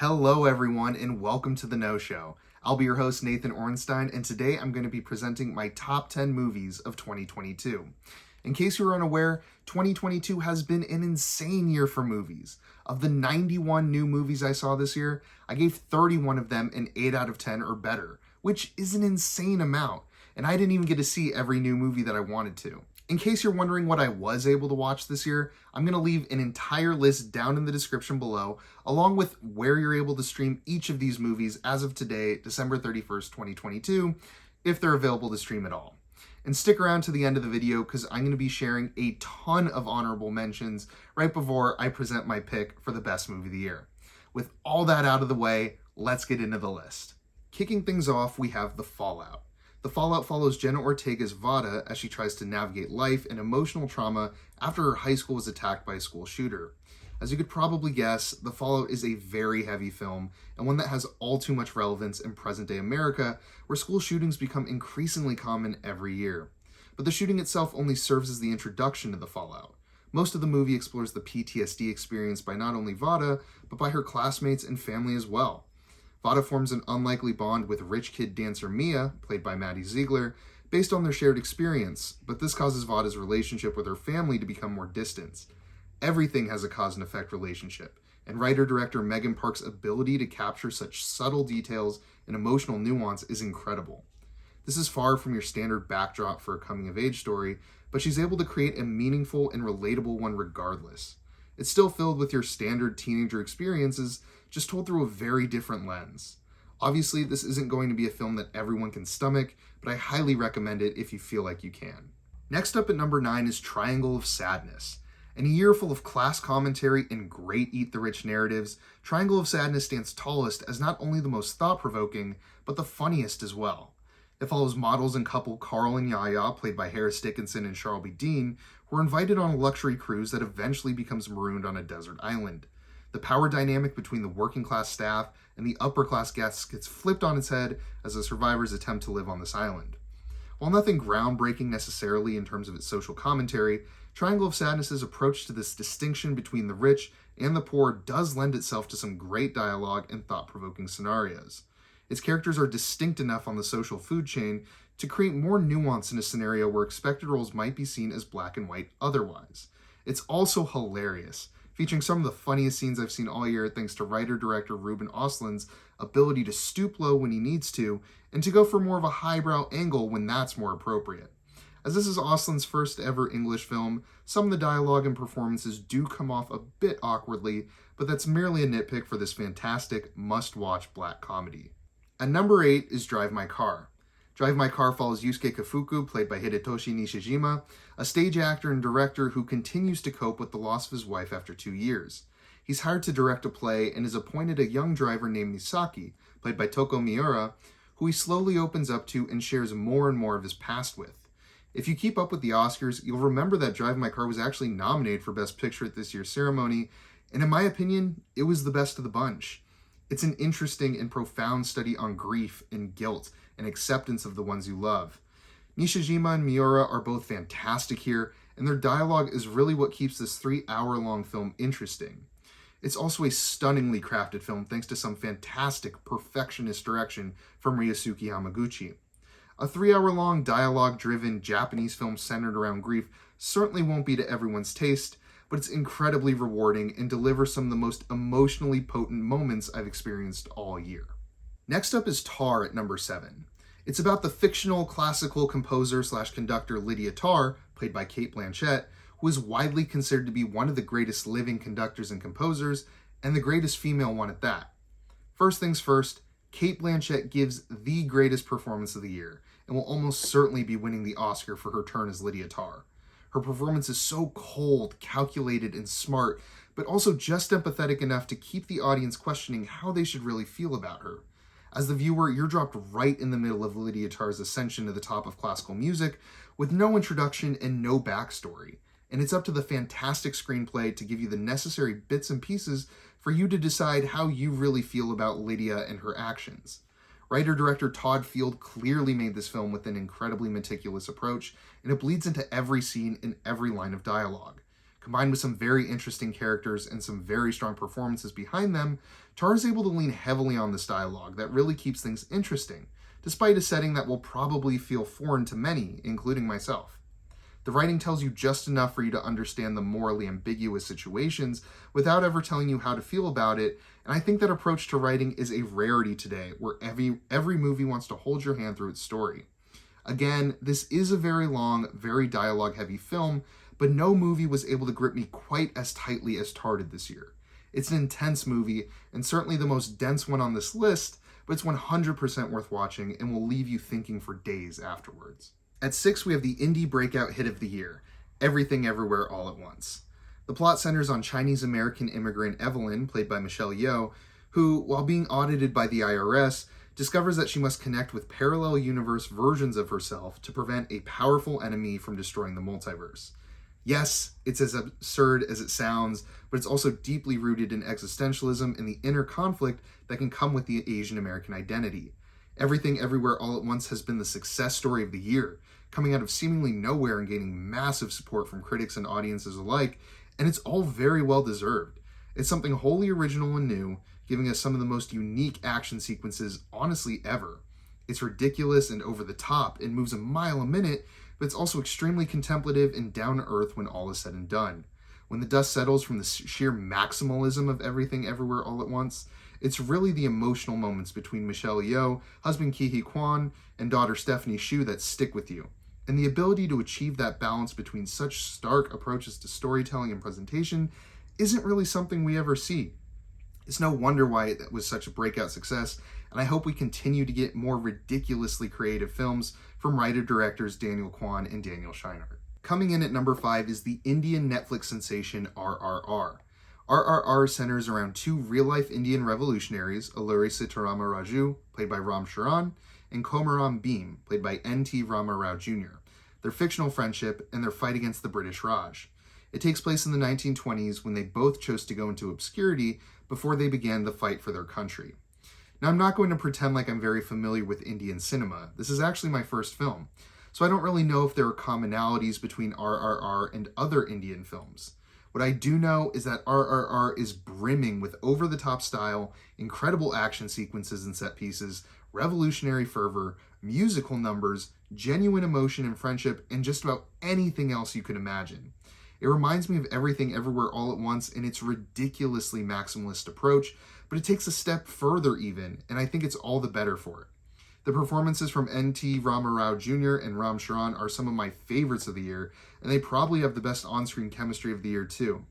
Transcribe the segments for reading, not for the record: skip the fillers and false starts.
Hello everyone and welcome to The No Show. I'll be your host Nathan Orenstein, and today I'm going to be presenting my top 10 movies of 2022. In case you were unaware, 2022 has been an insane year for movies. Of the 91 new movies I saw this year, I gave 31 of them an 8 out of 10 or better, which is an insane amount, and I didn't even get to see every new movie that I wanted to. In case you're wondering what I was able to watch this year, I'm going to leave an entire list down in the description below, along with where you're able to stream each of these movies as of today, December 31st, 2022, if they're available to stream at all. And stick around to the end of the video because I'm going to be sharing a ton of honorable mentions right before I present my pick for the best movie of the year. With all that out of the way, let's get into the list. Kicking things off, we have The Fallout. The Fallout follows Jenna Ortega's Vada as she tries to navigate life and emotional trauma after her high school was attacked by a school shooter. As you could probably guess, The Fallout is a very heavy film, and one that has all too much relevance in present-day America, where school shootings become increasingly common every year. But the shooting itself only serves as the introduction to The Fallout. Most of the movie explores the PTSD experienced by not only Vada, but by her classmates and family as well. Vada forms an unlikely bond with rich kid dancer Mia, played by Maddie Ziegler, based on their shared experience, but this causes Vada's relationship with her family to become more distant. Everything has a cause and effect relationship, and writer-director Megan Park's ability to capture such subtle details and emotional nuance is incredible. This is far from your standard backdrop for a coming-of-age story, but she's able to create a meaningful and relatable one regardless. It's still filled with your standard teenager experiences, just told through a very different lens. Obviously, this isn't going to be a film that everyone can stomach, but I highly recommend it if you feel like you can. Next up at number 9 is Triangle of Sadness. In a year full of class commentary and great eat-the-rich narratives, Triangle of Sadness stands tallest as not only the most thought-provoking, but the funniest as well. It follows models and couple Carl and Yaya, played by Harris Dickinson and Charles B. Dean, who are invited on a luxury cruise that eventually becomes marooned on a desert island. The power dynamic between the working class staff and the upper class guests gets flipped on its head as the survivors attempt to live on this island. While nothing groundbreaking necessarily in terms of its social commentary, Triangle of Sadness's approach to this distinction between the rich and the poor does lend itself to some great dialogue and thought-provoking scenarios. Its characters are distinct enough on the social food chain to create more nuance in a scenario where expected roles might be seen as black and white otherwise. It's also hilarious, featuring some of the funniest scenes I've seen all year thanks to writer-director Ruben Östlund's ability to stoop low when he needs to, and to go for more of a highbrow angle when that's more appropriate. As this is Östlund's first ever English film, some of the dialogue and performances do come off a bit awkwardly, but that's merely a nitpick for this fantastic, must-watch black comedy. At number 8 is Drive My Car. Drive My Car follows Yusuke Kafuku, played by Hidetoshi Nishijima, a stage actor and director who continues to cope with the loss of his wife after 2 years. He's hired to direct a play and is appointed a young driver named Misaki, played by Toko Miura, who he slowly opens up to and shares more and more of his past with. If you keep up with the Oscars, you'll remember that Drive My Car was actually nominated for Best Picture at this year's ceremony, and in my opinion, it was the best of the bunch. It's an interesting and profound study on grief and guilt and acceptance of the ones you love. Nishijima and Miura are both fantastic here, and their dialogue is really what keeps this 3-hour-long film interesting. It's also a stunningly crafted film thanks to some fantastic perfectionist direction from Ryosuke Hamaguchi. A 3-hour-long dialogue-driven Japanese film centered around grief certainly won't be to everyone's taste, but it's incredibly rewarding and delivers some of the most emotionally potent moments I've experienced all year. Next up is Tar at number 7. It's about the fictional classical composer/conductor Lydia Tarr, played by Cate Blanchett, who is widely considered to be one of the greatest living conductors and composers, and the greatest female one at that. First things first, Cate Blanchett gives the greatest performance of the year, and will almost certainly be winning the Oscar for her turn as Lydia Tarr. Her performance is so cold, calculated, and smart, but also just empathetic enough to keep the audience questioning how they should really feel about her. As the viewer, you're dropped right in the middle of Lydia Tarr's ascension to the top of classical music, with no introduction and no backstory. And it's up to the fantastic screenplay to give you the necessary bits and pieces for you to decide how you really feel about Lydia and her actions. Writer-director Todd Field clearly made this film with an incredibly meticulous approach, and it bleeds into every scene and every line of dialogue. Combined with some very interesting characters and some very strong performances behind them, Tar is able to lean heavily on this dialogue that really keeps things interesting, despite a setting that will probably feel foreign to many, including myself. The writing tells you just enough for you to understand the morally ambiguous situations without ever telling you how to feel about it, and I think that approach to writing is a rarity today, where every movie wants to hold your hand through its story. Again, this is a very long, very dialogue-heavy film, but no movie was able to grip me quite as tightly as Tar did this year. It's an intense movie, and certainly the most dense one on this list, but it's 100% worth watching and will leave you thinking for days afterwards. At 6, we have the indie breakout hit of the year, Everything Everywhere All at Once. The plot centers on Chinese-American immigrant Evelyn, played by Michelle Yeoh, who, while being audited by the IRS, discovers that she must connect with parallel universe versions of herself to prevent a powerful enemy from destroying the multiverse. Yes, it's as absurd as it sounds, but it's also deeply rooted in existentialism and the inner conflict that can come with the Asian American identity. Everything Everywhere All at Once has been the success story of the year, coming out of seemingly nowhere and gaining massive support from critics and audiences alike, and it's all very well deserved. It's something wholly original and new, giving us some of the most unique action sequences, honestly, ever. It's ridiculous and over the top and moves a mile a minute, but it's also extremely contemplative and down-to-earth when all is said and done. When the dust settles from the sheer maximalism of Everything Everywhere All at Once, it's really the emotional moments between Michelle Yeoh, husband Ki-hee Kwan, and daughter Stephanie Hsu that stick with you. And the ability to achieve that balance between such stark approaches to storytelling and presentation isn't really something we ever see. It's no wonder why it was such a breakout success, and I hope we continue to get more ridiculously creative films from writer-directors Daniel Kwan and Daniel Scheinert. Coming in at number 5 is the Indian Netflix sensation RRR. RRR centers around 2 real-life Indian revolutionaries, Alluri Sitarama Raju, played by Ram Charan, and Komaram Bhim, played by N.T. Rama Rao Jr., their fictional friendship, and their fight against the British Raj. It takes place in the 1920s when they both chose to go into obscurity before they began the fight for their country. Now, I'm not going to pretend like I'm very familiar with Indian cinema. This is actually my first film, so I don't really know if there are commonalities between RRR and other Indian films. What I do know is that RRR is brimming with over-the-top style, incredible action sequences and set pieces, revolutionary fervor, musical numbers, genuine emotion and friendship, and just about anything else you could imagine. It reminds me of Everything Everywhere All at Once in its ridiculously maximalist approach, but it takes a step further even, and I think it's all the better for it. The performances from N.T. Rama Rao Jr. and Ram Charan are some of my favorites of the year, and they probably have the best on-screen chemistry of the year too.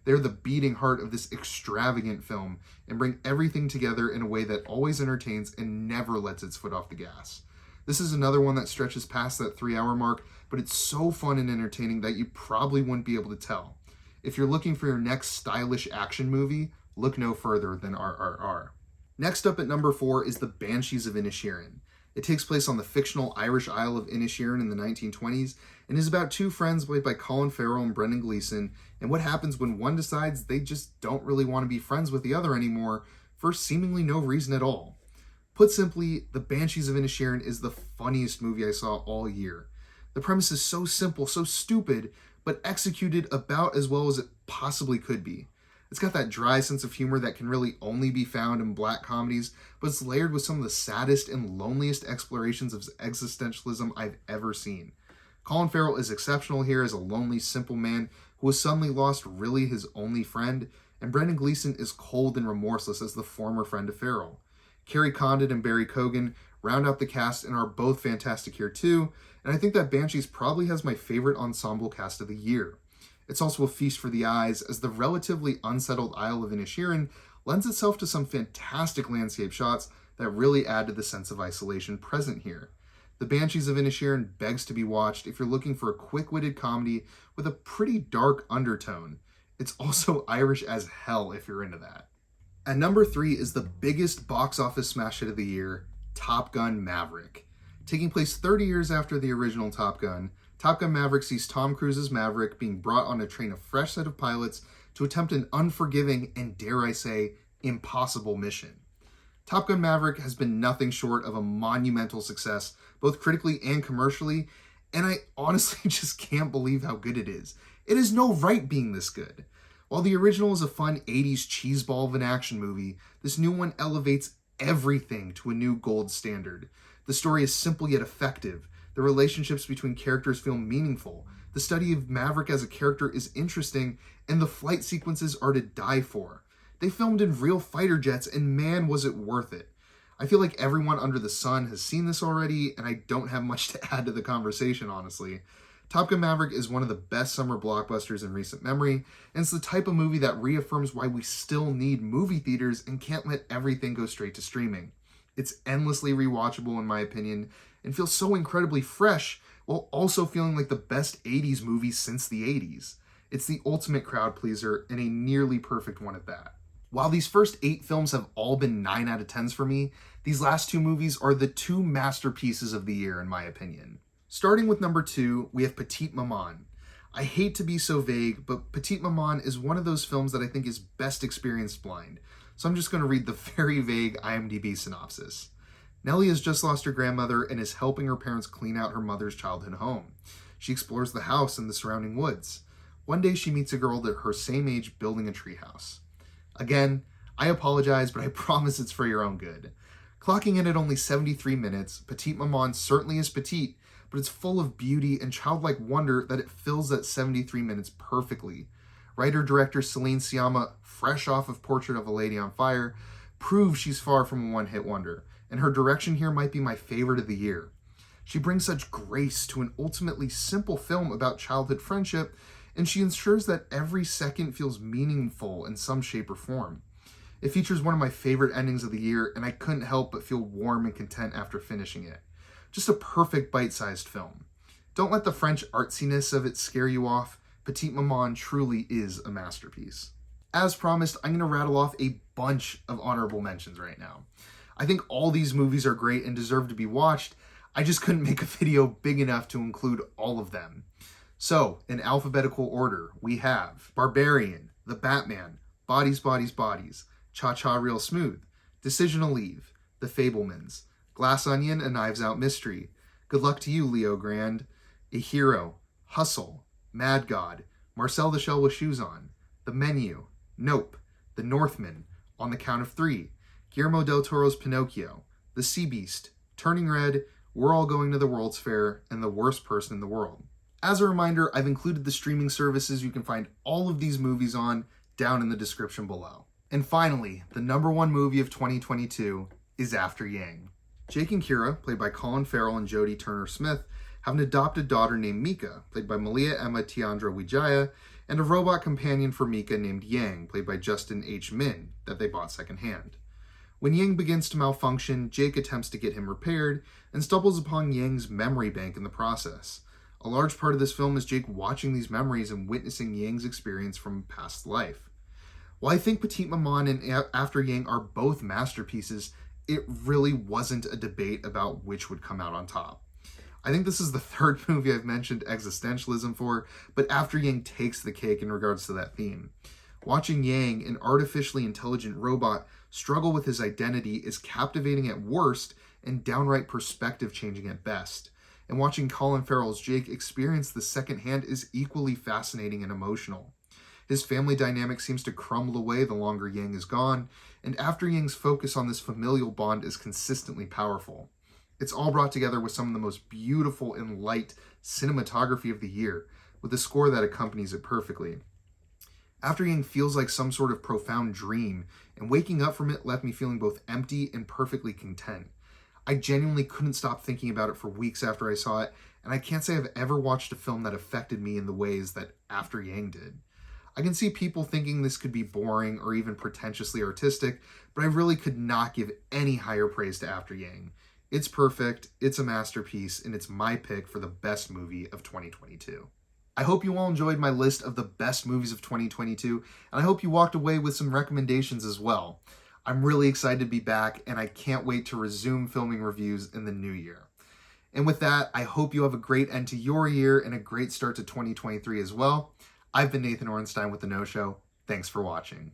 They're the beating heart of this extravagant film and bring everything together in a way that always entertains and never lets its foot off the gas. This is another one that stretches past that 3-hour mark, but it's so fun and entertaining that you probably wouldn't be able to tell. If you're looking for your next stylish action movie, look no further than RRR. Next up at number 4 is the Banshees of Inisherin. It takes place on the fictional Irish Isle of Inisherin in the 1920s and is about 2 friends played by Colin Farrell and Brendan Gleeson, and what happens when one decides they just don't really want to be friends with the other anymore for seemingly no reason at all. Put simply, The Banshees of Inisherin is the funniest movie I saw all year. The premise is so simple, so stupid, but executed about as well as it possibly could be. It's got that dry sense of humor that can really only be found in black comedies, but it's layered with some of the saddest and loneliest explorations of existentialism I've ever seen. Colin Farrell is exceptional here as a lonely, simple man who has suddenly lost really his only friend, and Brendan Gleeson is cold and remorseless as the former friend of Farrell. Kerry Condon and Barry Cogan round out the cast and are both fantastic here too, and I think that Banshees probably has my favorite ensemble cast of the year. It's also a feast for the eyes, as the relatively unsettled Isle of Inisherin lends itself to some fantastic landscape shots that really add to the sense of isolation present here. The Banshees of Inisherin begs to be watched if you're looking for a quick-witted comedy with a pretty dark undertone. It's also Irish as hell if you're into that. At number 3 is the biggest box office smash hit of the year, Top Gun Maverick. Taking place 30 years after the original Top Gun Maverick sees Tom Cruise's Maverick being brought on a train of fresh set of pilots to attempt an unforgiving and, dare I say, impossible mission. Top Gun Maverick has been nothing short of a monumental success, both critically and commercially, and I honestly just can't believe how good it is. It has no right being this good. While the original is a fun 80s cheeseball of an action movie, this new one elevates everything to a new gold standard. The story is simple yet effective. The relationships between characters feel meaningful. The study of Maverick as a character is interesting, and the flight sequences are to die for. They filmed in real fighter jets, and man, was it worth it. I feel like everyone under the sun has seen this already, and I don't have much to add to the conversation, honestly. Top Gun Maverick is one of the best summer blockbusters in recent memory, and it's the type of movie that reaffirms why we still need movie theaters and can't let everything go straight to streaming. It's endlessly rewatchable in my opinion, and feels so incredibly fresh, while also feeling like the best 80s movie since the 80s. It's the ultimate crowd pleaser, and a nearly perfect one at that. While these first 8 films have all been 9 out of 10s for me, these last 2 movies are the 2 masterpieces of the year in my opinion. Starting with number 2, we have Petite Maman. I hate to be so vague, but Petite Maman is one of those films that I think is best experienced blind, so I'm just going to read the very vague IMDb synopsis. Nellie has just lost her grandmother and is helping her parents clean out her mother's childhood home. She explores the house and the surrounding woods. One day she meets a girl her same age building a treehouse. Again, I apologize, but I promise it's for your own good. Clocking in at only 73 minutes, Petite Maman certainly is petite, but it's full of beauty and childlike wonder that it fills that 73 minutes perfectly. Writer-director Celine Sciamma, fresh off of Portrait of a Lady on Fire, proves she's far from a one-hit wonder, and her direction here might be my favorite of the year. She brings such grace to an ultimately simple film about childhood friendship, and she ensures that every second feels meaningful in some shape or form. It features one of my favorite endings of the year, and I couldn't help but feel warm and content after finishing it. Just a perfect bite-sized film. Don't let the French artsiness of it scare you off. Petite Maman truly is a masterpiece. As promised, I'm going to rattle off a bunch of honorable mentions right now. I think all these movies are great and deserve to be watched. I just couldn't make a video big enough to include all of them. So, in alphabetical order, we have Barbarian, The Batman, Bodies, Bodies, Bodies, Cha-Cha Real Smooth, Decision to Leave, The Fabelmans, Glass Onion, A Knives Out Mystery, Good Luck to You, Leo Grand, A Hero, Hustle, Mad God, Marcel the Shell with Shoes On, The Menu, Nope, The Northman, On the Count of Three, Guillermo del Toro's Pinocchio, The Sea Beast, Turning Red, We're All Going to the World's Fair, and The Worst Person in the World. As a reminder, I've included the streaming services you can find all of these movies on down in the description below. And finally, the number 1 movie of 2022 is After Yang. Jake and Kira, played by Colin Farrell and Jodie Turner-Smith, have an adopted daughter named Mika, played by Malia Emma Tiandra Wijaya, and a robot companion for Mika named Yang, played by Justin H. Min, that they bought secondhand. When Yang begins to malfunction, Jake attempts to get him repaired and stumbles upon Yang's memory bank in the process. A large part of this film is Jake watching these memories and witnessing Yang's experience from past life. While I think Petite Maman and After Yang are both masterpieces, it really wasn't a debate about which would come out on top. I think this is the 3rd movie I've mentioned existentialism for, but After Yang takes the cake in regards to that theme. Watching Yang, an artificially intelligent robot, struggle with his identity is captivating at worst and downright perspective-changing at best. And watching Colin Farrell's Jake experience this secondhand is equally fascinating and emotional. His family dynamic seems to crumble away the longer Yang is gone, and After Yang's focus on this familial bond is consistently powerful. It's all brought together with some of the most beautiful and light cinematography of the year, with a score that accompanies it perfectly. After Yang feels like some sort of profound dream, and waking up from it left me feeling both empty and perfectly content. I genuinely couldn't stop thinking about it for weeks after I saw it, and I can't say I've ever watched a film that affected me in the ways that After Yang did. I can see people thinking this could be boring or even pretentiously artistic, but I really could not give any higher praise to After Yang. It's perfect, it's a masterpiece, and it's my pick for the best movie of 2022. I hope you all enjoyed my list of the best movies of 2022, and I hope you walked away with some recommendations as well. I'm really excited to be back, and I can't wait to resume filming reviews in the new year. And with that, I hope you have a great end to your year and a great start to 2023 as well. I've been Nathan Orenstein with The No Show. Thanks for watching.